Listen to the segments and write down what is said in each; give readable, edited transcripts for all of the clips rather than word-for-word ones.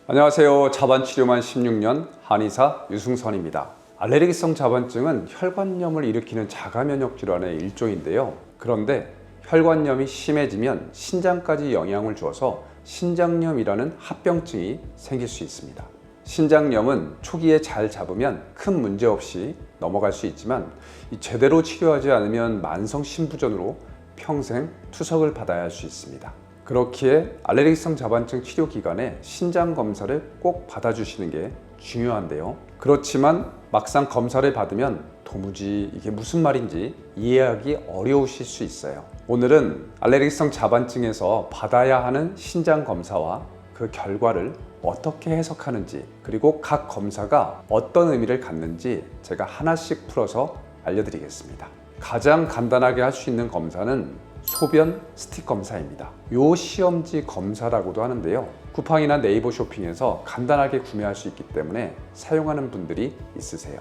안녕하세요. 자반치료만 16년 한의사 유승선입니다. 알레르기성 자반증은 혈관염을 일으키는 자가면역 질환의 일종인데요. 그런데 혈관염이 심해지면 신장까지 영향을 주어서 신장염이라는 합병증이 생길 수 있습니다. 신장염은 초기에 잘 잡으면 큰 문제 없이 넘어갈 수 있지만 제대로 치료하지 않으면 만성 신부전으로 평생 투석을 받아야 할 수 있습니다. 그렇기에 알레르기성 자반증 치료 기간에 신장 검사를 꼭 받아주시는 게 중요한데요. 그렇지만 막상 검사를 받으면 도무지 이게 무슨 말인지 이해하기 어려우실 수 있어요. 오늘은 알레르기성 자반증에서 받아야 하는 신장 검사와 그 결과를 어떻게 해석하는지, 그리고 각 검사가 어떤 의미를 갖는지 제가 하나씩 풀어서 알려드리겠습니다. 가장 간단하게 할 수 있는 검사는 소변 스틱 검사입니다. 요 시험지 검사라고도 하는데요. 쿠팡이나 네이버 쇼핑에서 간단하게 구매할 수 있기 때문에 사용하는 분들이 있으세요.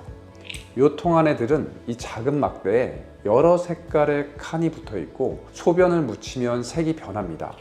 요 통 안에 들은 이 작은 막대에 여러 색깔의 칸이 붙어 있고 소변을 묻히면 색이 변합니다.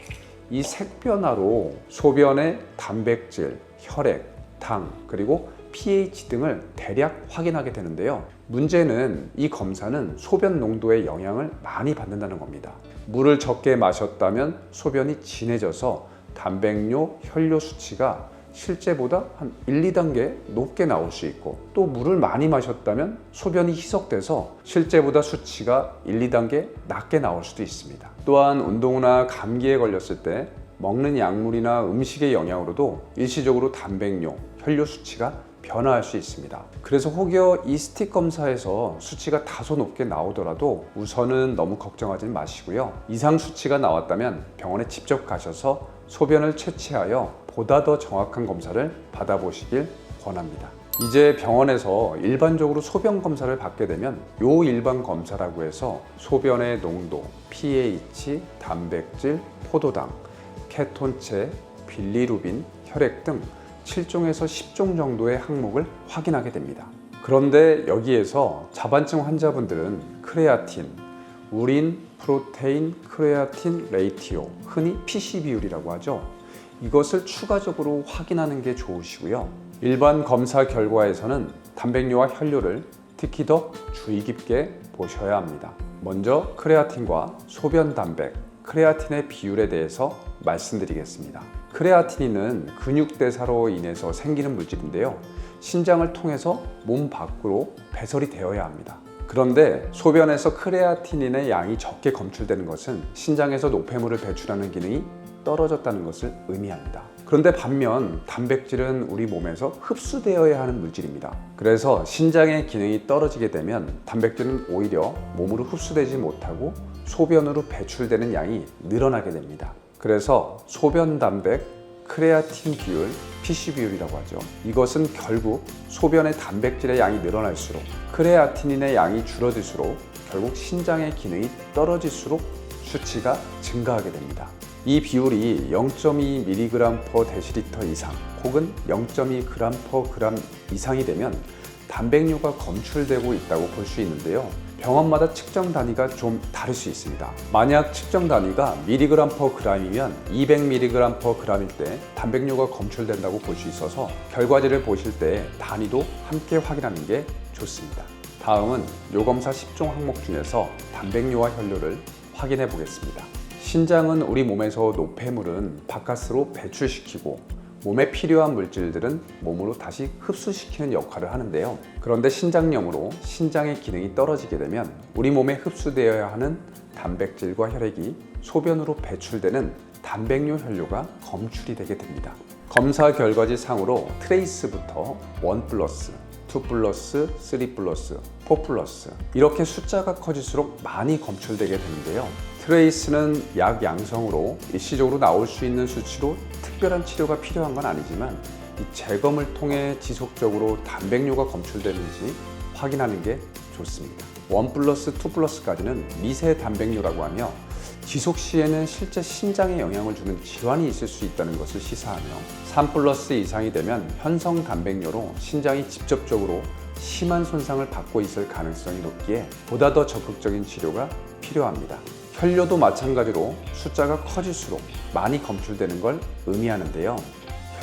이 색 변화로 소변의 단백질, 혈액, 당, 그리고 pH 등을 대략 확인하게 되는데요. 문제는 이 검사는 소변 농도에 영향을 많이 받는다는 겁니다. 물을 적게 마셨다면 소변이 진해져서 단백뇨, 혈뇨 수치가 실제보다 한 1, 2단계 높게 나올 수 있고, 또 물을 많이 마셨다면 소변이 희석돼서 실제보다 수치가 1, 2단계 낮게 나올 수도 있습니다. 또한 운동이나 감기에 걸렸을 때 먹는 약물이나 음식의 영향으로도 일시적으로 단백뇨, 혈뇨 수치가 변화할 수 있습니다. 그래서 혹여 이 스틱 검사에서 수치가 다소 높게 나오더라도 우선은 너무 걱정하지 마시고요. 이상 수치가 나왔다면 병원에 직접 가셔서 소변을 채취하여 보다 더 정확한 검사를 받아보시길 권합니다. 이제 병원에서 일반적으로 소변 검사를 받게 되면 요 일반 검사라고 해서 소변의 농도, pH, 단백질, 포도당, 케톤체, 빌리루빈, 혈액 등 7종에서 10종 정도의 항목을 확인하게 됩니다. 그런데 여기에서 자반증 환자분들은 크레아틴, 우린 프로테인 크레아틴 레이티오, 흔히 PC 비율이라고 하죠. 이것을 추가적으로 확인하는 게 좋으시고요. 일반 검사 결과에서는 단백뇨와 혈뇨를 특히 더 주의 깊게 보셔야 합니다. 먼저 크레아틴과 소변 단백, 크레아틴의 비율에 대해서 말씀드리겠습니다. 크레아틴은 근육대사로 인해서 생기는 물질인데요. 신장을 통해서 몸 밖으로 배설이 되어야 합니다. 그런데 소변에서 크레아틴의 양이 적게 검출되는 것은 신장에서 노폐물을 배출하는 기능이 떨어졌다는 것을 의미합니다. 그런데 반면 단백질은 우리 몸에서 흡수되어야 하는 물질입니다. 그래서 신장의 기능이 떨어지게 되면 단백질은 오히려 몸으로 흡수되지 못하고 소변으로 배출되는 양이 늘어나게 됩니다. 그래서 소변 단백, 크레아틴 비율, PC 비율이라고 하죠. 이것은 결국 소변의 단백질의 양이 늘어날수록 크레아틴인의 양이 줄어들수록 결국 신장의 기능이 떨어질수록 수치가 증가하게 됩니다. 이 비율이 0.2mg/dL 이상 혹은 0.2g/g 이상이 되면 단백뇨가 검출되고 있다고 볼 수 있는데요. 병원마다 측정 단위가 좀 다를 수 있습니다. 만약 측정 단위가 mg/g이면 200mg/g일 때 단백뇨가 검출된다고 볼 수 있어서 결과지를 보실 때 단위도 함께 확인하는 게 좋습니다. 다음은 요검사 10종 항목 중에서 단백뇨와 혈뇨를 확인해 보겠습니다. 신장은 우리 몸에서 노폐물은 바깥으로 배출시키고 몸에 필요한 물질들은 몸으로 다시 흡수시키는 역할을 하는데요. 그런데 신장염으로 신장의 기능이 떨어지게 되면 우리 몸에 흡수되어야 하는 단백질과 혈액이 소변으로 배출되는 단백뇨 혈뇨가 검출이 되게 됩니다. 검사 결과지 상으로 트레이스부터 1+, 2+, 3+, 4+, 이렇게 숫자가 커질수록 많이 검출되게 되는데요. 트레이스는 약 양성으로 일시적으로 나올 수 있는 수치로 특별한 치료가 필요한 건 아니지만 이 재검을 통해 지속적으로 단백뇨가 검출되는지 확인하는 게 좋습니다. 1+, 2+까지는 미세 단백뇨라고 하며 지속 시에는 실제 신장에 영향을 주는 질환이 있을 수 있다는 것을 시사하며 3+ 이상이 되면 현성 단백뇨로 신장이 직접적으로 심한 손상을 받고 있을 가능성이 높기에 보다 더 적극적인 치료가 필요합니다. 혈뇨도 마찬가지로 숫자가 커질수록 많이 검출되는 걸 의미하는데요.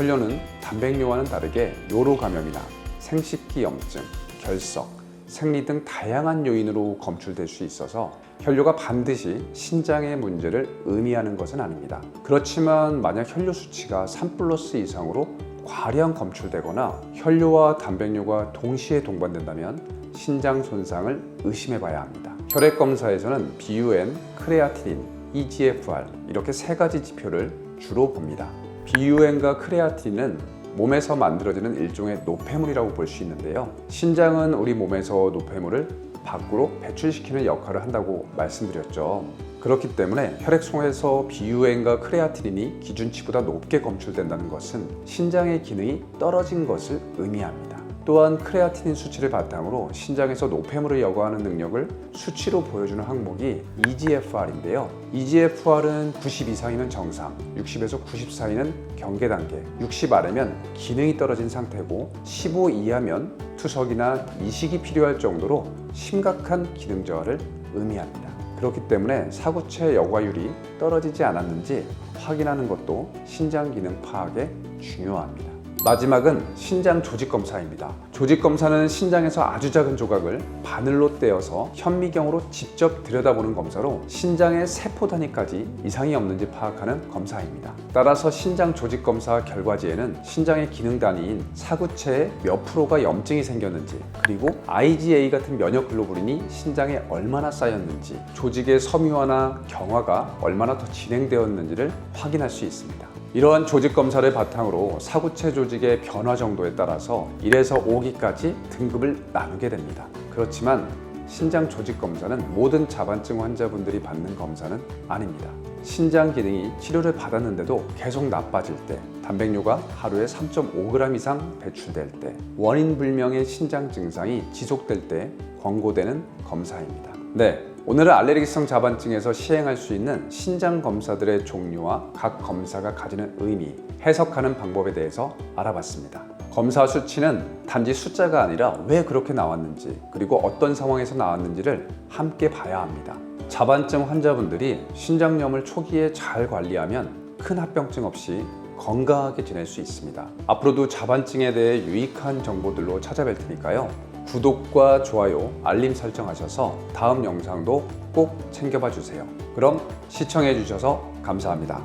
혈뇨는 단백뇨와는 다르게 요로 감염이나 생식기 염증, 결석, 생리 등 다양한 요인으로 검출될 수 있어서 혈뇨가 반드시 신장의 문제를 의미하는 것은 아닙니다. 그렇지만 만약 혈뇨 수치가 3+ 이상으로 과량 검출되거나 혈뇨와 단백뇨가 동시에 동반된다면 신장 손상을 의심해 봐야 합니다. 혈액 검사에서는 BUN, 크레아티닌, eGFR 이렇게 3가지 지표를 주로 봅니다. BUN과 크레아티닌은 몸에서 만들어지는 일종의 노폐물이라고 볼 수 있는데요. 신장은 우리 몸에서 노폐물을 밖으로 배출시키는 역할을 한다고 말씀드렸죠. 그렇기 때문에 혈액송에서 BUN과 크레아티닌이 기준치보다 높게 검출된다는 것은 신장의 기능이 떨어진 것을 의미합니다. 또한 크레아티닌 수치를 바탕으로 신장에서 노폐물을 여과하는 능력을 수치로 보여주는 항목이 eGFR인데요. eGFR은 90 이상이면 정상, 60에서 90 사이는 경계 단계, 60 아래면 기능이 떨어진 상태고 15 이하면 투석이나 이식이 필요할 정도로 심각한 기능 저하를 의미합니다. 그렇기 때문에 사구체 여과율이 떨어지지 않았는지 확인하는 것도 신장 기능 파악에 중요합니다. 마지막은 신장 조직 검사입니다. 조직 검사는 신장에서 아주 작은 조각을 바늘로 떼어서 현미경으로 직접 들여다보는 검사로 신장의 세포 단위까지 이상이 없는지 파악하는 검사입니다. 따라서 신장 조직 검사 결과지에는 신장의 기능 단위인 사구체의 몇 프로가 염증이 생겼는지, 그리고 IgA 같은 면역 글로불린이 신장에 얼마나 쌓였는지, 조직의 섬유화나 경화가 얼마나 더 진행되었는지를 확인할 수 있습니다. 이러한 조직 검사를 바탕으로 사구체 조직의 변화 정도에 따라서 1에서 5기까지 등급을 나누게 됩니다. 그렇지만 신장 조직 검사는 모든 자반증 환자분들이 받는 검사는 아닙니다. 신장 기능이 치료를 받았는데도 계속 나빠질 때, 단백뇨가 하루에 3.5g 이상 배출될 때, 원인 불명의 신장 증상이 지속될 때 권고되는 검사입니다. 네, 오늘은 알레르기성 자반증에서 시행할 수 있는 신장 검사들의 종류와 각 검사가 가지는 의미, 해석하는 방법에 대해서 알아봤습니다. 검사 수치는 단지 숫자가 아니라 왜 그렇게 나왔는지, 그리고 어떤 상황에서 나왔는지를 함께 봐야 합니다. 자반증 환자분들이 신장염을 초기에 잘 관리하면 큰 합병증 없이 건강하게 지낼 수 있습니다. 앞으로도 자반증에 대해 유익한 정보들로 찾아뵐 테니까요. 구독과 좋아요, 알림 설정하셔서 다음 영상도 꼭 챙겨봐 주세요. 그럼 시청해 주셔서 감사합니다.